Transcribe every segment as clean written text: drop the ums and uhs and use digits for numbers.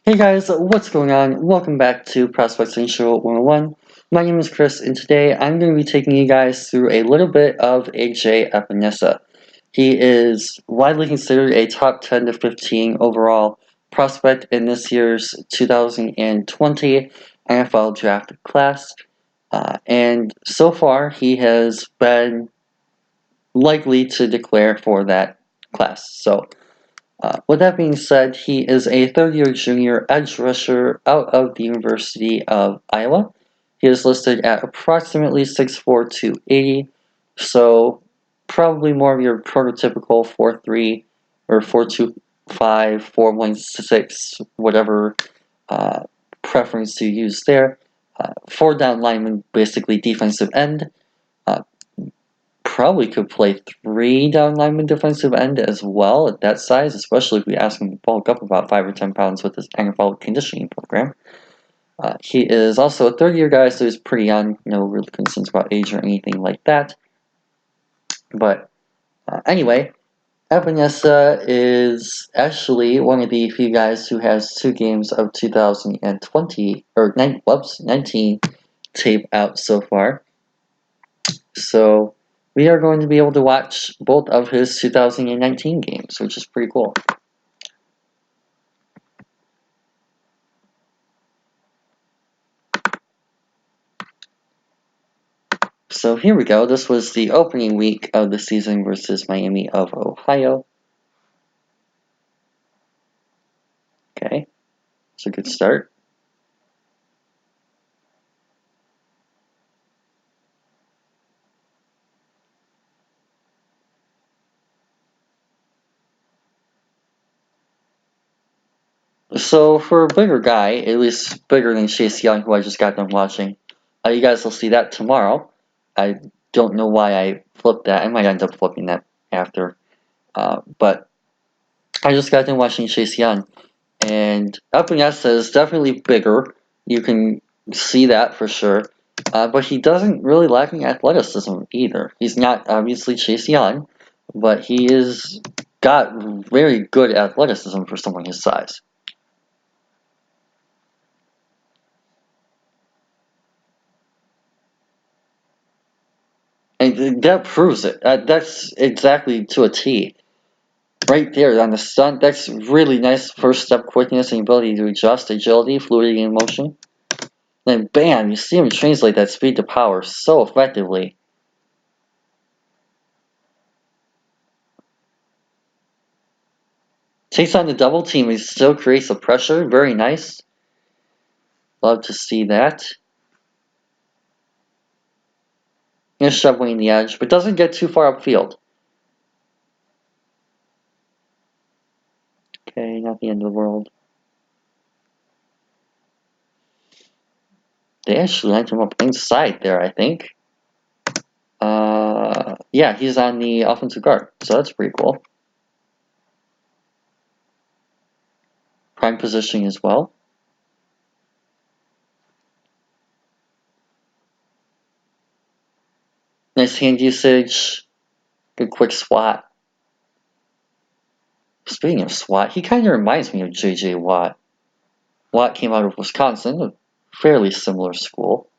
Hey guys, what's going on? Welcome back to Prospects Intro 101. My name is Chris, and today I'm going to be taking you guys through a little bit of AJ Epenesa. He is widely considered a top 10 to 15 overall prospect in this year's 2020 NFL draft class. And so far, he has been likely to declare for that class. With that being said, he is a third-year junior edge rusher out of the University of Iowa. He is listed at approximately 6'4", 280, so probably more of your prototypical 4'3", or 4'2", 4'6", whatever preference you use there. Four down lineman, basically defensive end. Probably could play three down lineman defensive end as well at that size, especially if we ask him to bulk up about 5 or 10 pounds with his NFL conditioning program. He is also a third-year guy, so he's pretty young. No real concerns about age or anything like that. But anyway, Epenesa is actually one of the few guys who has 2 games of 2020 or 19 tape out so far. So we are going to be able to watch both of his 2019 games, which is pretty cool. So here we go. This was the opening week of the season versus Miami of Ohio. Okay, it's a good start. So for a bigger guy, at least bigger than Chase Young, who I just got done watching, you guys will see that tomorrow. I don't know why I flipped that. I might end up flipping that after. But I just got done watching Chase Young. And Epenesa is definitely bigger. You can see that for sure. But he doesn't really lack in athleticism either. He's not obviously Chase Young, but he is got very good athleticism for someone his size. And that proves it. That's exactly to a T. Right there on the stunt, that's really nice first step quickness and ability to adjust, agility, fluidity, and motion. Then bam, you see him translate that speed to power so effectively. Takes on the double team, he still creates the pressure. Very nice. Love to see that. Gonna shove Wayne the edge, but doesn't get too far upfield. Okay, not the end of the world. They actually lined him up inside there, I think. Yeah, he's on the offensive guard, so that's pretty cool. Prime positioning as well. Nice hand usage. Good quick swat. Speaking of swat, he kind of reminds me of JJ Watt. Watt came out of Wisconsin, a fairly similar school.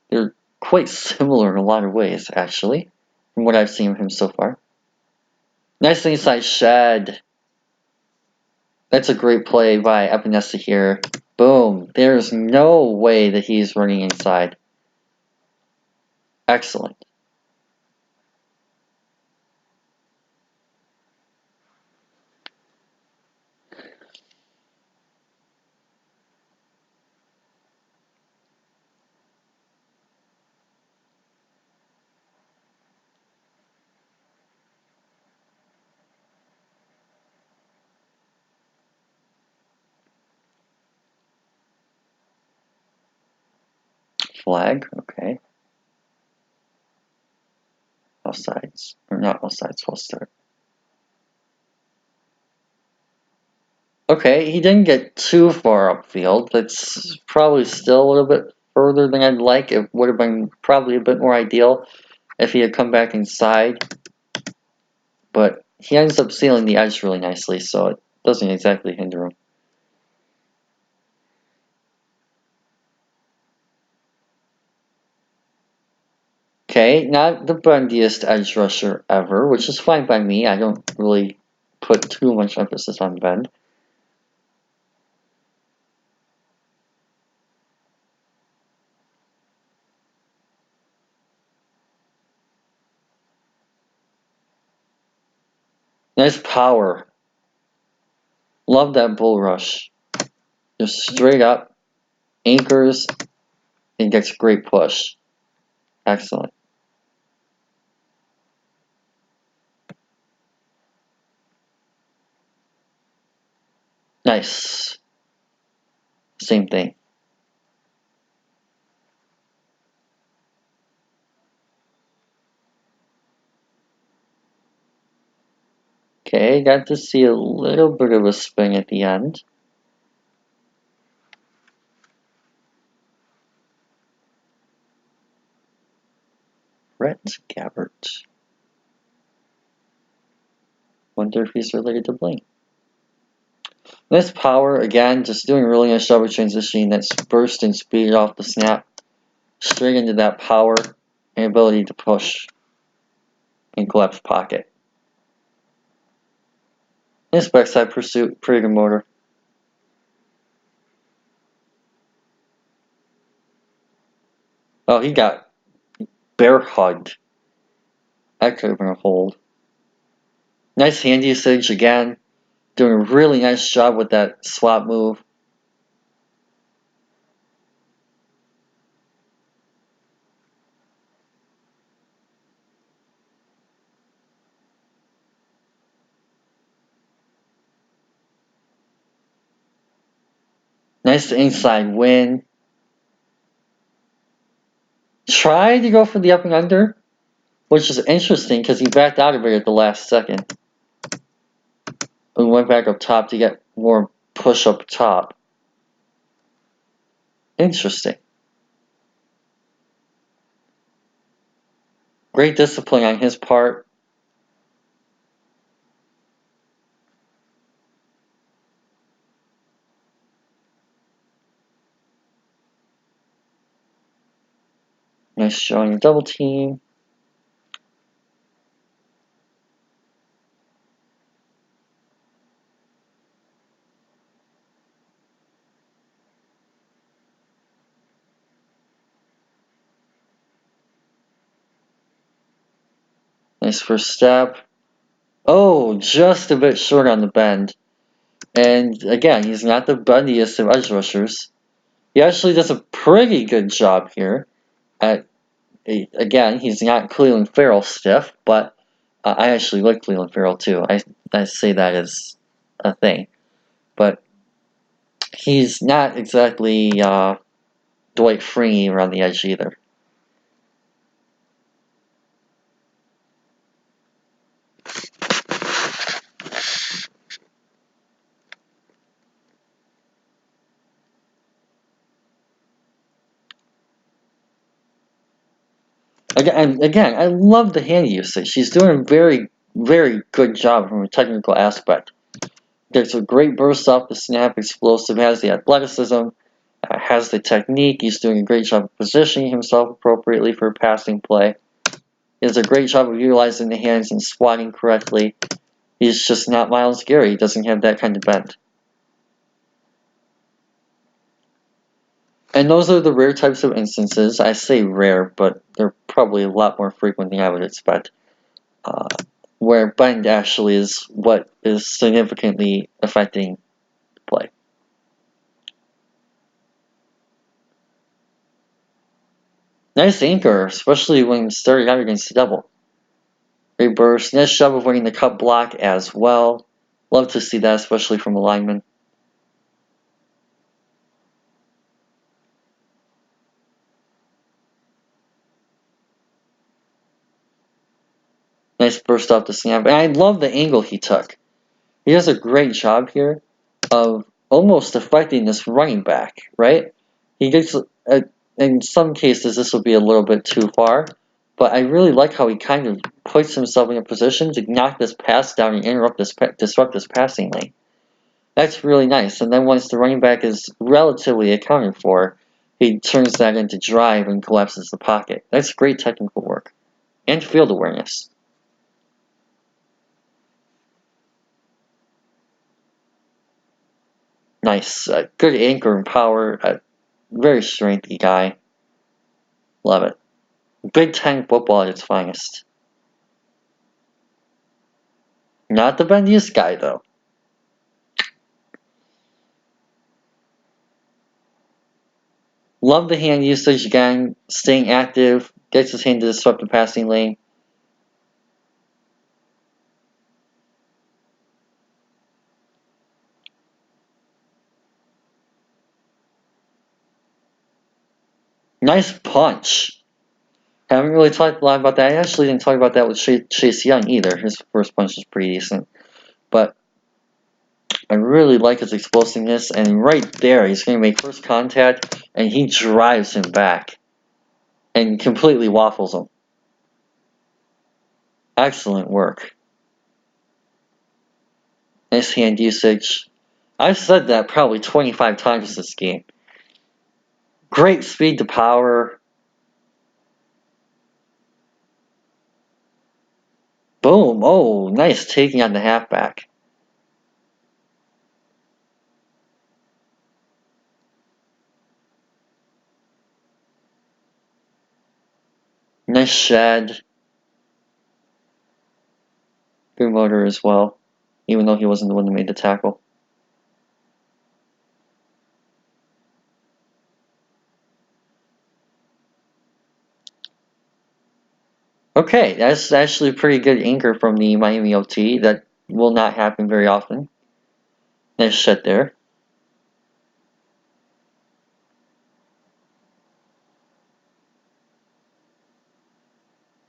They're quite similar in a lot of ways, actually, from what I've seen of him so far. Nice inside shed. That's a great play by Epenesa here. Boom. There's no way that he's running inside. Excellent. Flag. Okay. Offsides. Or not offsides. False start. Okay, he didn't get too far upfield. That's probably still a little bit further than I'd like. It would have been probably a bit more ideal if he had come back inside. But he ends up sealing the edge really nicely, so it doesn't exactly hinder him. Okay, not the bendiest edge rusher ever, which is fine by me. I don't really put too much emphasis on bend. Nice power. Love that bull rush. Just straight up, anchors, and gets a great push. Excellent. Nice. Same thing. Okay, got to see a little bit of a spin at the end. Brett Gabbert. Wonder if he's related to Blaine. Nice power, again, just doing a really nice job of transitioning that burst and speed off the snap. Straight into that power and ability to push and collapse pocket. Nice backside pursuit, pretty good motor. Oh, he got bear hugged. That could have been a hold. Nice hand usage again. Doing a really nice job with that swap move. Nice inside win. Tried to go for the up and under, which is interesting because he backed out of it at the last second. And went back up top to get more push up top. Interesting. Great discipline on his part. Nice showing a double team. Nice first step. Oh, just a bit short on the bend. And again, he's not the bendiest of edge rushers. He actually does a pretty good job here. Again, he's not Cleveland Farrell stiff, but I actually like Cleveland Farrell too. I say that as a thing. But he's not exactly Dwight Freeney around the edge either. Again, I love the hand usage. She's doing a very, very good job from a technical aspect. Gets a great burst off the snap, explosive, has the athleticism, has the technique. He's doing a great job of positioning himself appropriately for a passing play. He does a great job of utilizing the hands and squatting correctly. He's just not Myles Garrett. He doesn't have that kind of bend. And those are the rare types of instances. I say rare, but they're probably a lot more frequent than I would expect. Where bend actually is what is significantly affecting play. Nice anchor, especially when starting out against the double. Great burst. Nice job of winning the cut block as well. Love to see that, especially from a lineman. Nice burst off the snap. And I love the angle he took. He does a great job here of almost affecting this running back, right? He gets, in some cases, this will be a little bit too far, but I really like how he kind of puts himself in a position to knock this pass down and disrupt this passing lane. That's really nice. And then once the running back is relatively accounted for, he turns that into drive and collapses the pocket. That's great technical work. And field awareness. Nice. Good anchor and power. Very strengthy guy. Love it. Big Ten football at its finest. Not the bendiest guy, though. Love the hand usage again. Staying active. Gets his hand to disrupt the passing lane. Nice punch. Haven't really talked a lot about that. I actually didn't talk about that with Chase Young either. His first punch was pretty decent. But I really like his explosiveness. And right there, he's going to make first contact. And he drives him back. And completely waffles him. Excellent work. Nice hand usage. I've said that probably 25 times this game. Great speed to power. Boom. Oh, nice taking on the halfback. Nice shed. Good motor as well, even though he wasn't the one that made the tackle. Okay, that's actually a pretty good anchor from the Miami OT. That will not happen very often. Nice shed there.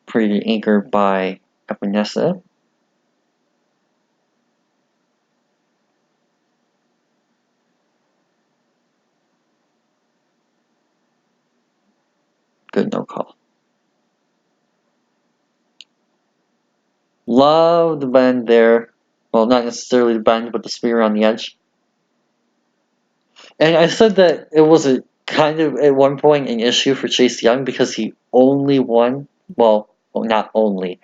Pretty good anchor by Epenesa. Good no call. Love the bend there. Well, not necessarily the bend, but the spear on the edge. And I said that it was a kind of at one point an issue for Chase Young because he only won. Well, not only,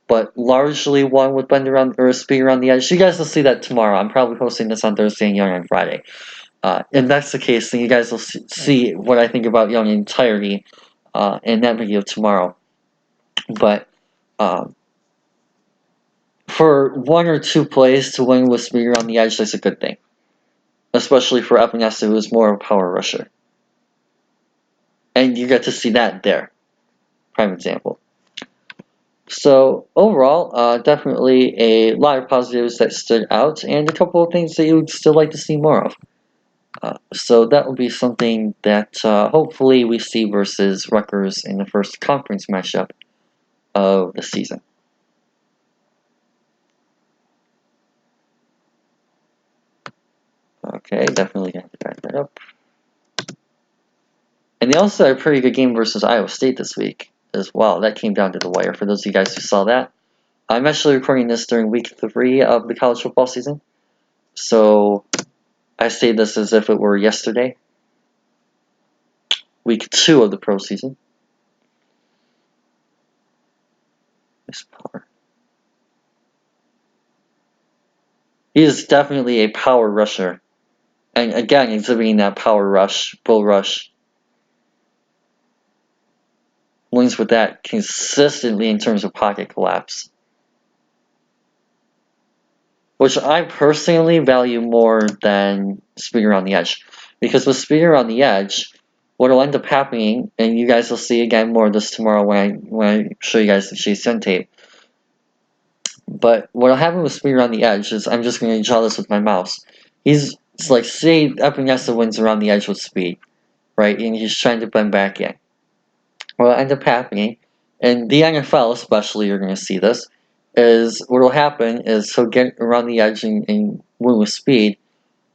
but largely won with bend around or speed around the edge. You guys will see that tomorrow. I'm probably posting this on Thursday and Young on Friday. If that's the case, then you guys will see what I think about Young in entirety in that video tomorrow. But for one or two plays to win with speed around the edge, that's a good thing. Especially for Epenesa, who is more of a power rusher. And you get to see that there. Prime example. So overall, definitely a lot of positives that stood out, and a couple of things that you would still like to see more of. So that will be something that hopefully we see versus Rutgers in the first conference matchup of the season. Okay, definitely going to back that up. And they also had a pretty good game versus Iowa State this week as well. That came down to the wire for those of you guys who saw that. I'm actually recording this during week 3 of the college football season. So I say this as if it were yesterday. Week 2 of the pro season. Nice power. He is definitely a power rusher. And again, exhibiting that power rush, bull rush. Wins with that consistently in terms of pocket collapse. Which I personally value more than speed around the edge. Because with speed around the edge, what will end up happening, and you guys will see again more of this tomorrow when I show you guys the Chase Young tape. But what will happen with speed around the edge is, I'm just going to draw this with my mouse. It's like, say Epenesa wins around the edge with speed, right? And he's trying to bend back in. What will end up happening, and the NFL especially, you're going to see this, is what will happen is he'll get around the edge and win with speed,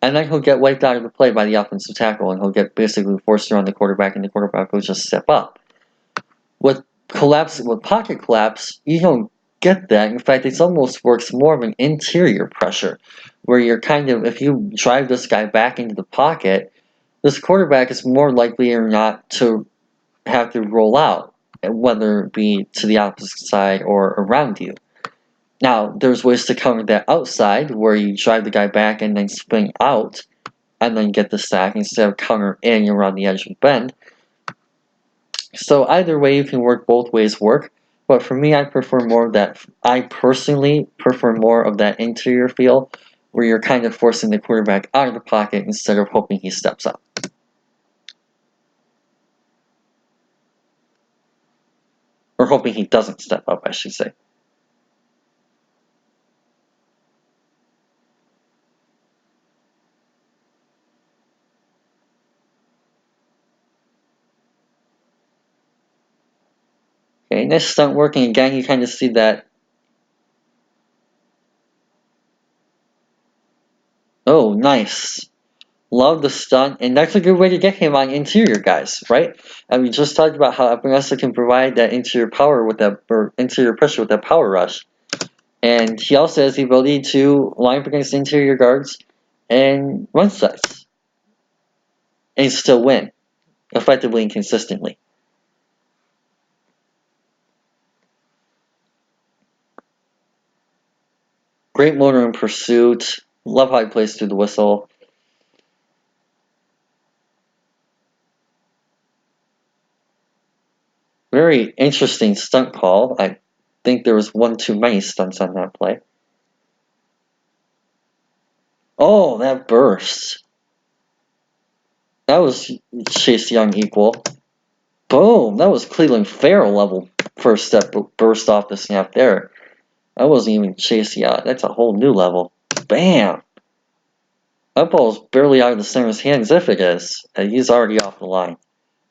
and then he'll get wiped out of the play by the offensive tackle, and he'll get basically forced around the quarterback, and the quarterback will just step up. With pocket collapse, you don't get that. In fact, it almost works more of an interior pressure, where you're kind of, if you drive this guy back into the pocket, this quarterback is more likely or not to have to roll out, whether it be to the opposite side or around you. Now, there's ways to counter that outside, where you drive the guy back and then spin out, and then get the sack instead of counter in around the edge of the bend. So either way, you can work both ways work. But for me, I prefer more of that. I personally prefer more of that interior feel, where you're kind of forcing the quarterback out of the pocket instead of hoping he steps up. Or hoping he doesn't step up, I should say. Okay, nice stunt working again. You kind of see that. Oh, nice. Love the stunt, and that's a good way to get him on interior guys, right? And we just talked about how Epenesa can provide that interior power with that, or interior pressure with that power rush. And he also has the ability to line up against interior guards and run sets, and still win, effectively and consistently. Great motor in pursuit. Love how he plays through the whistle. Very interesting stunt call. I think there was one too many stunts on that play. Oh, that burst. That was Chase Young equal. Boom! That was Cleveland Farrell level first step burst off the snap there. That wasn't even Chase Young. That's a whole new level. Bam! That ball's barely out of the center's hands if it is. And he's already off the line.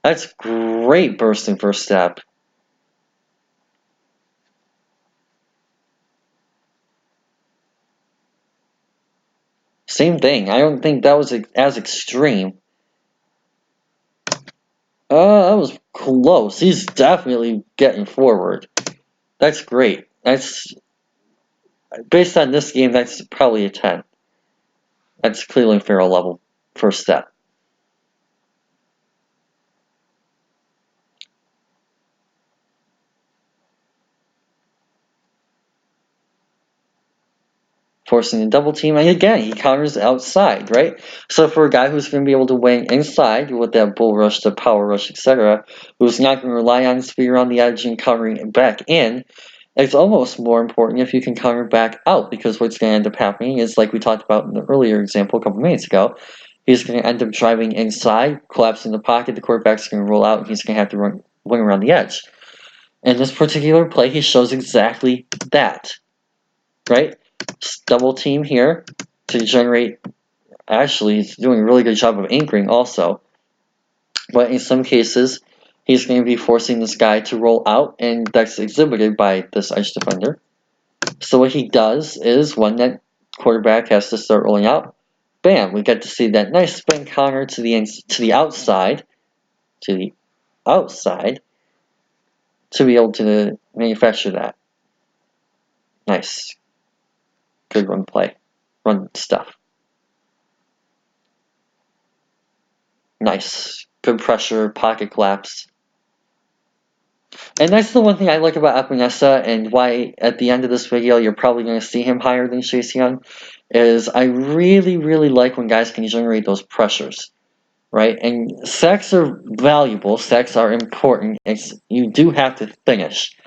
That's great bursting first step. Same thing. I don't think that was as extreme. That was close. He's definitely getting forward. That's great. That's based on this game. That's probably a 10. That's Cleveland Farrell level first step. Forcing a double team, and again, he counters outside, right? So for a guy who's going to be able to win inside with that bull rush, the power rush, etc., who's not going to rely on speed around the edge and countering back in, it's almost more important if you can counter back out, because what's going to end up happening is, like we talked about in the earlier example a couple minutes ago, he's going to end up driving inside, collapsing the pocket, the quarterback's going to roll out, and he's going to have to wing around the edge. In this particular play, he shows exactly that, right? Double team here to generate. Actually, he's doing a really good job of anchoring also. But in some cases, he's going to be forcing this guy to roll out, and that's exhibited by this edge defender. So what he does is, when that quarterback has to start rolling out, bam, we get to see that nice spin counter to the outside, to be able to manufacture that. Nice. Good run play. Run stuff. Nice. Good pressure, pocket collapse. And that's the one thing I like about Epenesa, and why at the end of this video you're probably going to see him higher than Chase Young, is I really, really like when guys can generate those pressures, right? And sacks are valuable, sacks are important, you do have to finish,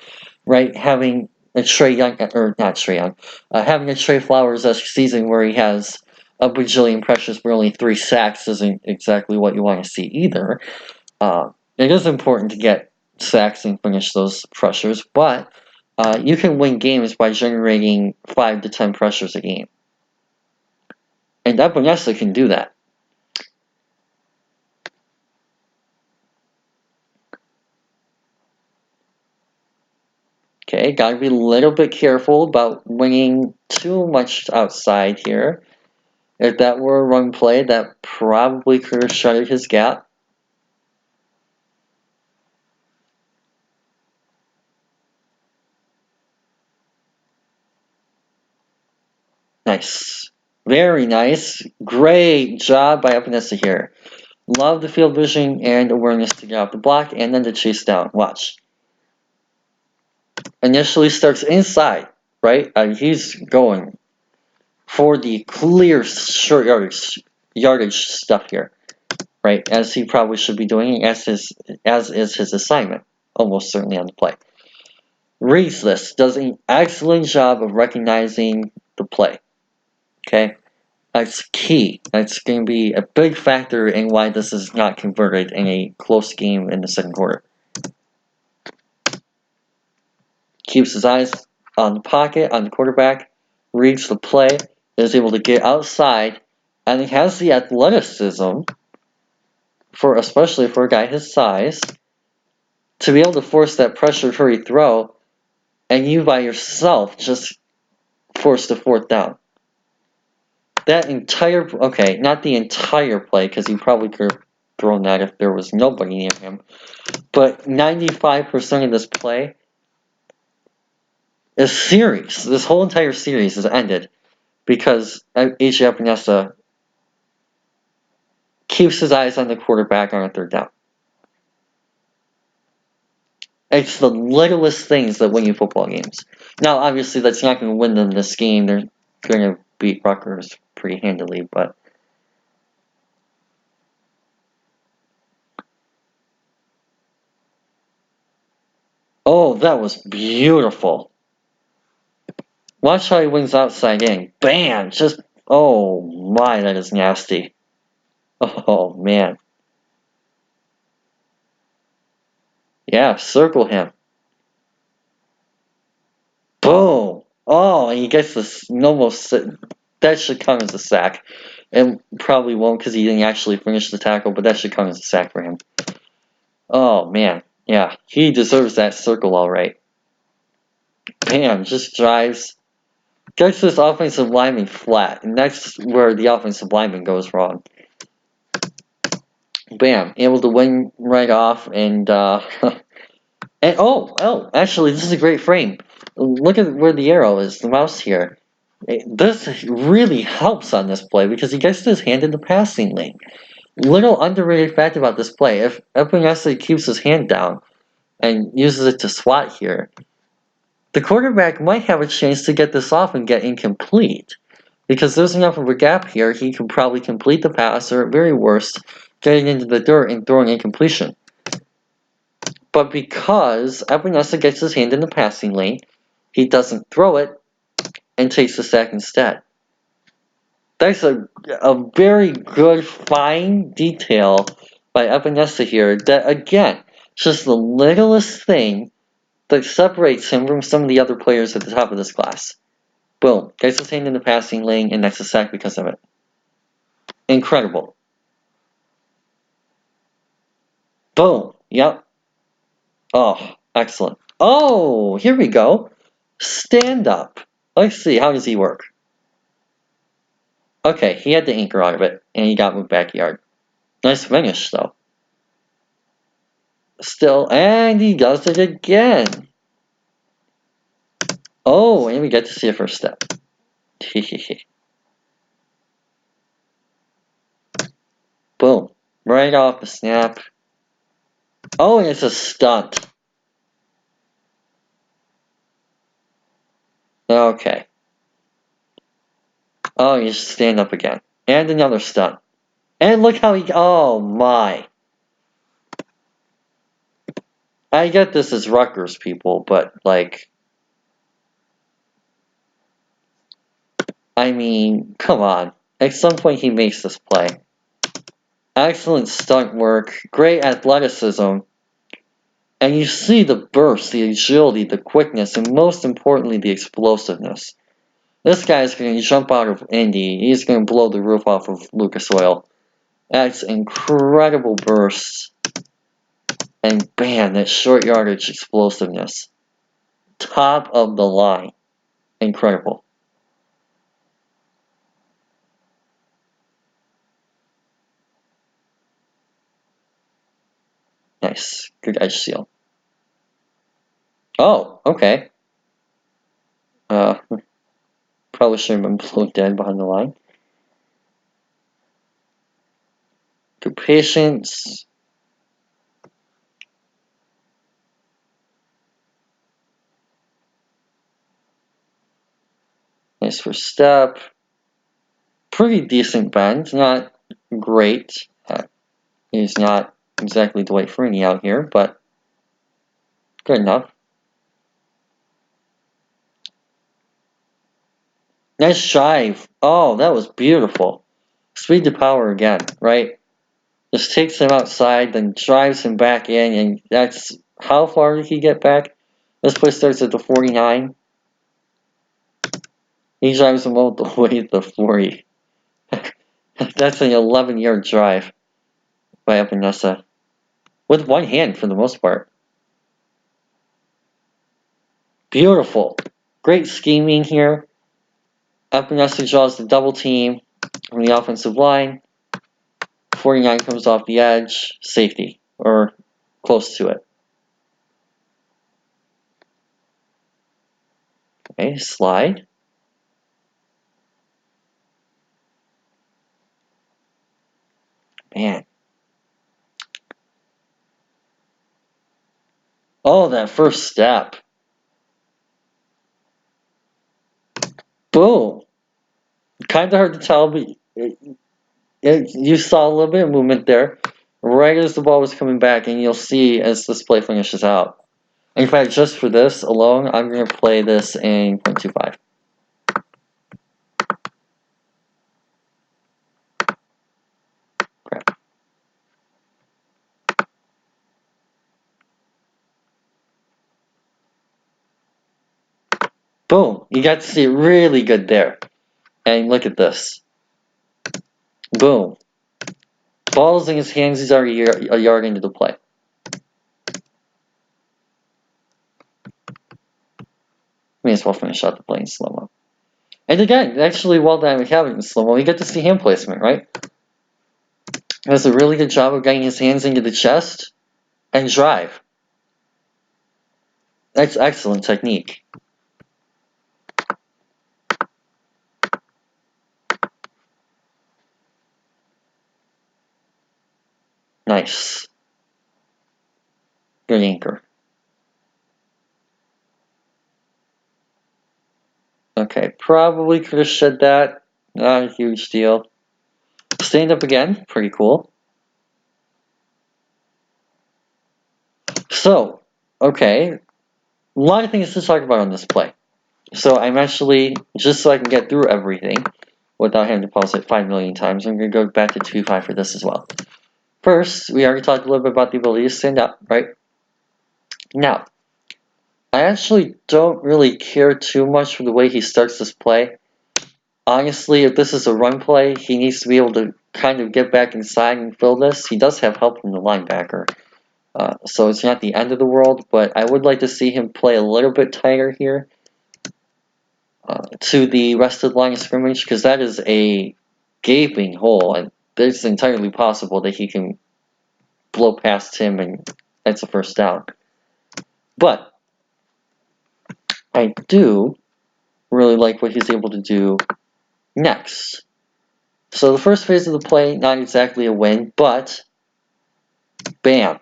right? Having a Trey Young, or not Trey Young, having a Trey Flowers-esque season where he has a bajillion pressures for only 3 sacks isn't exactly what you want to see either. It is important to get sacks and finish those pressures, but you can win games by generating 5 to 10 pressures a game. And Epenesa can do that. Okay, gotta be a little bit careful about winning too much outside here. If that were a run play, that probably could have shuttered his gap. Nice. Very nice. Great job by Epenesa here. Love the field vision and awareness to get off the block and then to chase down. Watch. Initially starts inside, right? He's going for the clear short yardage stuff here, right? As he probably should be doing, as is his assignment, almost certainly on the play. Reads this, does an excellent job of recognizing the play. Okay, that's key. That's going to be a big factor in why this is not converted in a close game in the second quarter. Keeps his eyes on the pocket, on the quarterback, reads the play, is able to get outside, and he has the athleticism, especially for a guy his size, to be able to force that pressure hurry throw, and you by yourself just force the fourth down. That entire, okay, not the entire play, because he probably could have thrown that if there was nobody near him, but 95% of this play is series. This whole entire series is ended because AJ Epenesa keeps his eyes on the quarterback on a third down. It's the littlest things that win you football games. Now, obviously, that's not going to win them this game. They're going to beat Rutgers pretty handily, but oh, that was beautiful. Watch how he wins outside in. Bam! Just, oh my, that is nasty. Oh, man. Yeah, circle him. Boom! Oh, and he gets this almost, that should count as a sack. And probably won't because he didn't actually finish the tackle, but that should count as a sack for him. Oh, man. Yeah, he deserves that circle all right. Bam, just drives. Gets this offensive lineman flat, and that's where the offensive lineman goes wrong. Bam, able to win right off, and and actually, this is a great frame. Look at where the arrow is, the mouse here. This really helps on this play because he gets his hand in the passing lane. Little underrated fact about this play: if Epenesa keeps his hand down and uses it to swat here, the quarterback might have a chance to get this off and get incomplete. Because there's enough of a gap here, he can probably complete the pass, or at very worst, getting into the dirt and throwing incompletion. But because Epenesa gets his hand in the passing lane, he doesn't throw it and takes the sack instead. That's a very good, fine detail by Epenesa here that, again, just the littlest thing that separates him from some of the other players at the top of this class. Boom. Gets his hand in the passing lane, and that's a sack because of it. Incredible. Boom. Yep. Oh, excellent. Oh, here we go. Stand up. Let's see, how does he work? Okay, he had the anchor out of it, and he got moved backyard. Nice finish, though. Still, and he does it again. Oh, and we get to see a first step. Boom. Right off the snap. Oh, and it's a stunt. Okay. Oh, you just stand up again. And another stunt. And look how he... Oh, my. I get this as Rutgers people, but, like... I mean, come on. At some point he makes this play. Excellent stunt work. Great athleticism. And you see the burst, the agility, the quickness, and most importantly, the explosiveness. This guy's going to jump out of Indy. He's going to blow the roof off of Lucas Oil. That's incredible bursts. And bam, that short yardage explosiveness. Top of the line. Incredible. Nice. Good edge seal. Oh, okay. Probably should have been blown dead behind the line. Good patience. Nice first step. Pretty decent bend. Not great. He's not exactly Dwight Freeney out here, but good enough. Nice drive. Oh, that was beautiful. Speed to power again, right? Just takes him outside, then drives him back in, and that's how far did he get back? This play starts at the 49. He drives him all the way to the 40. That's an 11-yard drive by Epenesa. With one hand for the most part. Beautiful. Great scheming here. Epenesa draws the double team from the offensive line. 49 comes off the edge. Safety. Or close to it. Okay, slide. Man. Oh, that first step. Boom. Kind of hard to tell, but you saw a little bit of movement there. Right as the ball was coming back, and you'll see as this play finishes out. In fact, just for this alone, I'm going to play this in 0.25. Crap. Boom. You got to see it really good there. And look at this. Boom. Ball's in his hands. He's already a yard into the play. May as well finish out the play in slow-mo. And again, actually, while dynamic having it in slow-mo, you get to see hand placement, right? Does a really good job of getting his hands into the chest and drive. That's excellent technique. Nice. Good anchor. Okay, probably could have shed that. Not a huge deal. Stand up again. Pretty cool. So, okay. A lot of things to talk about on this play. So I'm actually, just so I can get through everything without having to pause it 5 million times, I'm going to go back to 2.5 for this as well. First, we already talked a little bit about the ability to stand up, right? Now, I actually don't really care too much for the way he starts this play. Honestly, if this is a run play, he needs to be able to kind of get back inside and fill this. He does have help from the linebacker, so it's not the end of the world, but I would like to see him play a little bit tighter here to the rest of the line of scrimmage, because that is a gaping hole, and it's entirely possible that he can blow past him, and that's a first down. But I do really like what he's able to do next. So the first phase of the play, not exactly a win, but bam.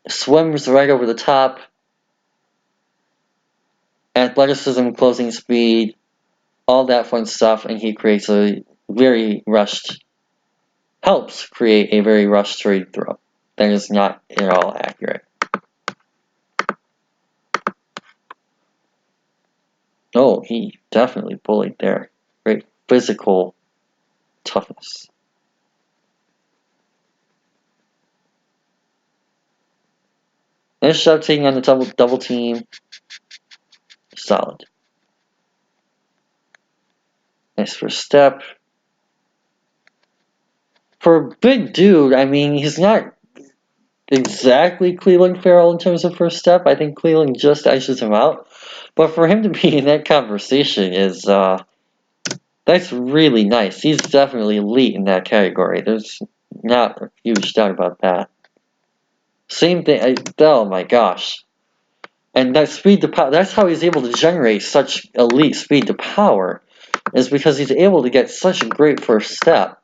Swims right over the top. Athleticism, closing speed, all that fun stuff, and he creates a very rushed, helps create a very rushed trade throw. That is not at all accurate. Oh, he definitely bullied there. Great physical toughness. Nice job taking on the double team. Solid. Nice first step. For a big dude, I mean, he's not exactly Cleveland Farrell in terms of first step. I think Cleveland just edges him out. But for him to be in that conversation is, that's really nice. He's definitely elite in that category. There's not a huge doubt about that. Same thing, oh my gosh. And that speed to power, that's how he's able to generate such elite speed to power, is because he's able to get such a great first step.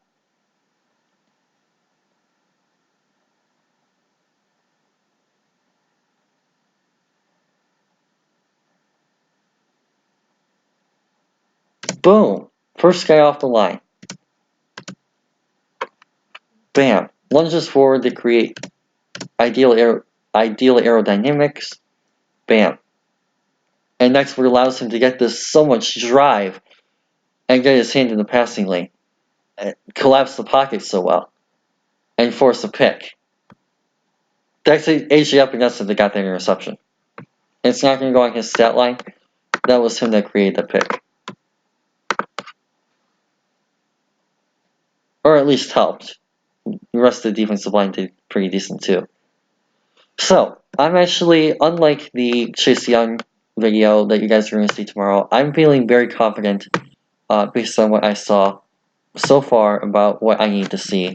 Boom! First guy off the line. Bam! Lunges forward to create ideal aerodynamics. Bam! And next what allows him to get this so much drive and get his hand in the passing lane. Collapse the pocket so well. And force a pick. That's AJ Epenesa that got that interception. It's not going to go on his stat line. That was him that created the pick. Or at least helped. The rest of the defensive line did pretty decent too. So, I'm actually, unlike the Chase Young video that you guys are going to see tomorrow, I'm feeling very confident based on what I saw so far about what I need to see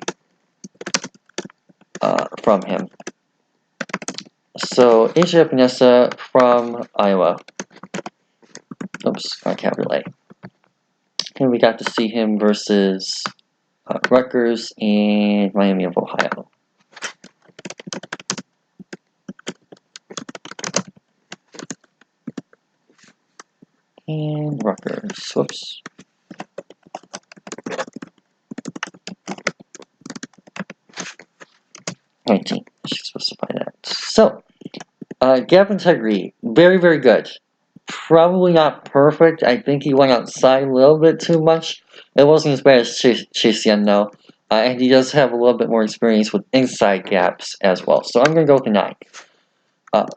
from him. So, AJ Epenesa from Iowa. Oops, I can't relay. And we got to see him versus Rutgers and Miami of Ohio. And Rutgers. Whoops. $19. I should specify that. So, gap integrity, very, very good. Probably not perfect. I think he went outside a little bit too much. It wasn't as bad as Chase Young, though. And he does have a little bit more experience with inside gaps as well. So I'm going to go with a 9.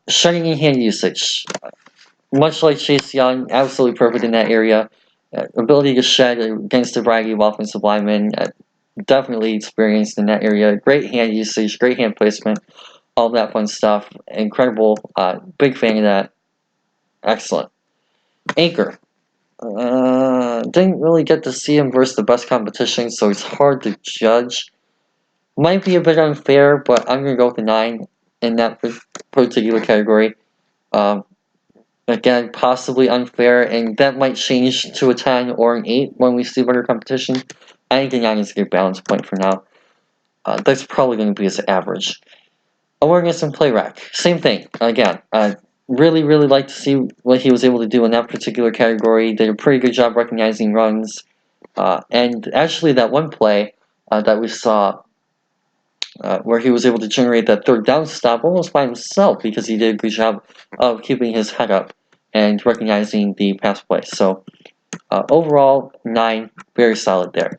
Shutting in hand usage. Much like Chase Young, absolutely perfect in that area. Ability to shed against a variety of offensive linemen. Definitely experienced in that area. Great hand usage, great hand placement, all that fun stuff. Incredible. Big fan of that. Excellent. Anchor. Didn't really get to see him versus the best competition, so it's hard to judge. Might be a bit unfair, but I'm going to go with a 9 in that particular category. Again, possibly unfair, and that might change to a 10 or an 8 when we see better competition. I think a 9 is a good balance point for now. That's probably going to be his average. Awareness and play rec. Same thing. Again, really like to see what he was able to do in that particular category. Did a pretty good job recognizing runs. And actually that one play that we saw where he was able to generate that third down stop almost by himself because he did a good job of keeping his head up and recognizing the pass play. So overall, 9, very solid there.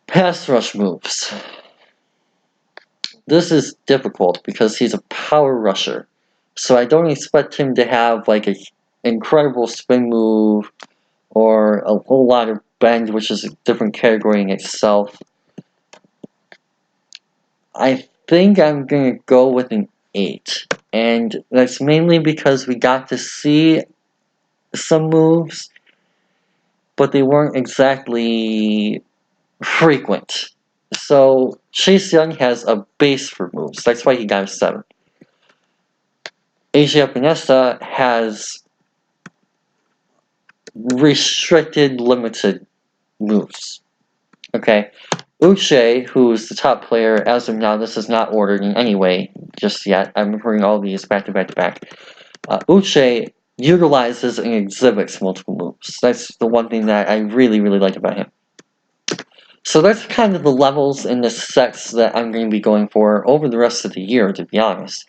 Pass rush moves. This is difficult because he's a power rusher. So I don't expect him to have like an incredible spin move or a whole lot of bend, which is a different category in itself. I think I'm going to go with an 8. And that's mainly because we got to see some moves, but they weren't exactly frequent. So Chase Young has a base for moves. That's why he got a 7. AJ Epenesa has restricted, limited moves. Okay. Uche, who's the top player as of now, this is not ordered in any way just yet. I'm referring all these back to back to back. Uche utilizes and exhibits multiple moves. That's the one thing that I really like about him. So that's kind of the levels and the sets that I'm going to be going for over the rest of the year, to be honest.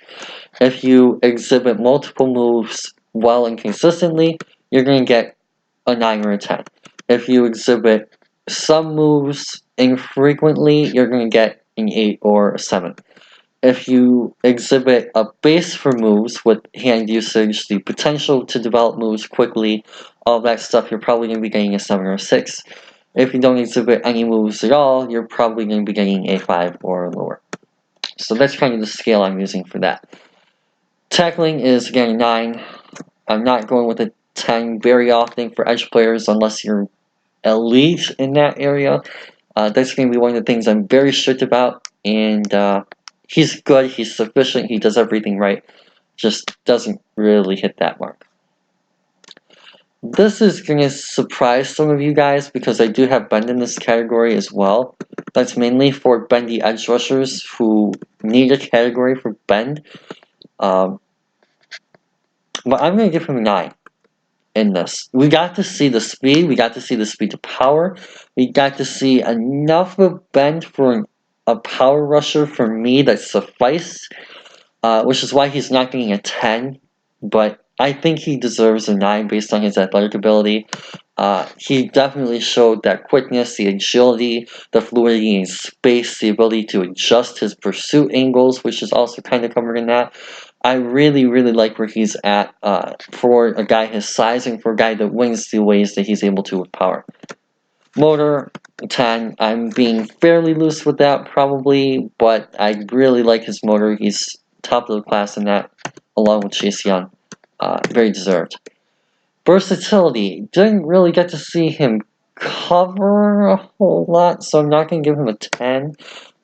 If you exhibit multiple moves well and consistently, you're going to get a 9 or a 10. If you exhibit some moves infrequently, you're going to get an 8 or a 7. If you exhibit a base for moves with hand usage, the potential to develop moves quickly, all that stuff, you're probably going to be getting a 7 or a 6. If you don't exhibit any moves at all, you're probably going to be getting a 5 or lower. So that's kind of the scale I'm using for that. Tackling is again a 9. I'm not going with a 10 very often for edge players unless you're elite in that area. That's going to be one of the things I'm very strict about. And he's good, he's sufficient, he does everything right. Just doesn't really hit that mark. This is going to surprise some of you guys because I do have bend in this category as well. That's mainly for bendy edge rushers who need a category for bend. But I'm going to give him a 9. in this. We got to see the speed. We got to see the speed to power. We got to see enough of a bend for a power rusher for me that sufficed, which is why he's not getting a 10. But I think he deserves a 9 based on his athletic ability. He definitely showed that quickness, the agility, the fluidity in space, the ability to adjust his pursuit angles, which is also kind of covered in that. I really, really like where he's at for a guy his size and for a guy that wins the ways that he's able to with power. Motor, 10. I'm being fairly loose with that probably, but I really like his motor. He's top of the class in that, along with Chase Young. Very deserved. Versatility. Didn't really get to see him cover a whole lot, so I'm not going to give him a 10.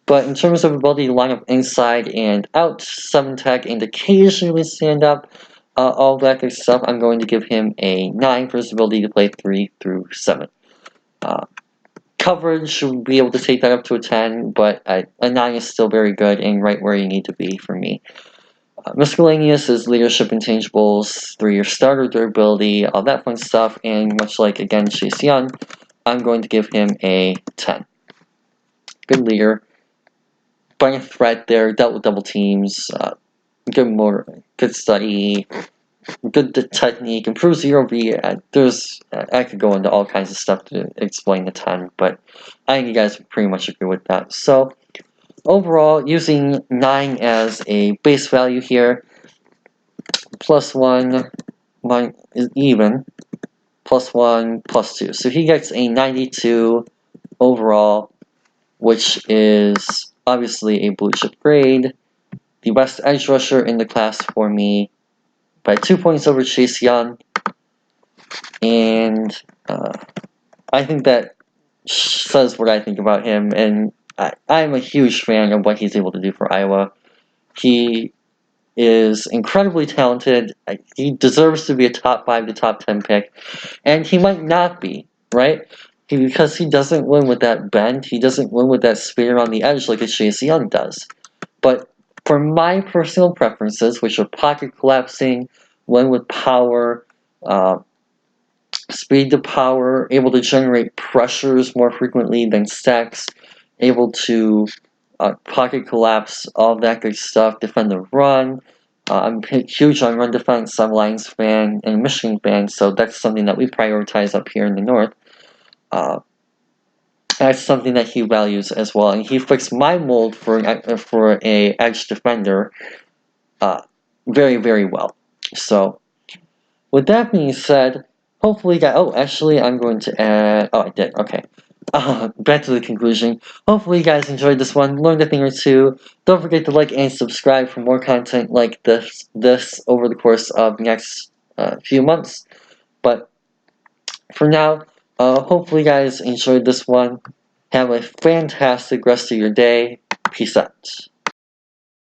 But in terms of ability to line up inside and out, 7 tech, and occasionally stand up, all that good stuff, I'm going to give him a 9 for his ability to play 3 through 7. Coverage should be able to take that up to a 10, but a 9 is still very good and right where you need to be for me. Miscellaneous is leadership intangibles, 3-year starter, durability, all that fun stuff, and much like, again, Chase Young, I'm going to give him a 10. Good leader. Bring a threat there, dealt with double teams, good motor, good study, good technique, improves 0B. I could go into all kinds of stuff to explain the 10, but I think you guys pretty much agree with that. So, overall, using 9 as a base value here, +1 is even, +1, +2. So he gets a 92 overall, which is obviously a blue chip grade. The best edge rusher in the class for me by 2 points over Chase Young. And I think that says what I think about him. And I'm a huge fan of what he's able to do for Iowa. He is incredibly talented. He deserves to be a top 5 to top 10 pick. And he might not be, right? Because he doesn't win with that bend. He doesn't win with that spin on the edge like a Chase Young does. But for my personal preferences, which are pocket collapsing, win with power, speed to power, able to generate pressures more frequently than stacks, able to pocket collapse, all that good stuff, defend the run. I'm huge on run defense. I'm a Lions fan and a Michigan fan, so that's something that we prioritize up here in the North. That's something that he values as well, and he fits my mold for a edge defender very, very well. So, with that being said, hopefully, guys. Oh, actually, I'm going to add. Oh, I did. Okay. Back to the conclusion. Hopefully, you guys enjoyed this one, learned a thing or two. Don't forget to like and subscribe for more content like this over the course of the next few months. But for now, hopefully, you guys enjoyed this one. Have a fantastic rest of your day. Peace out.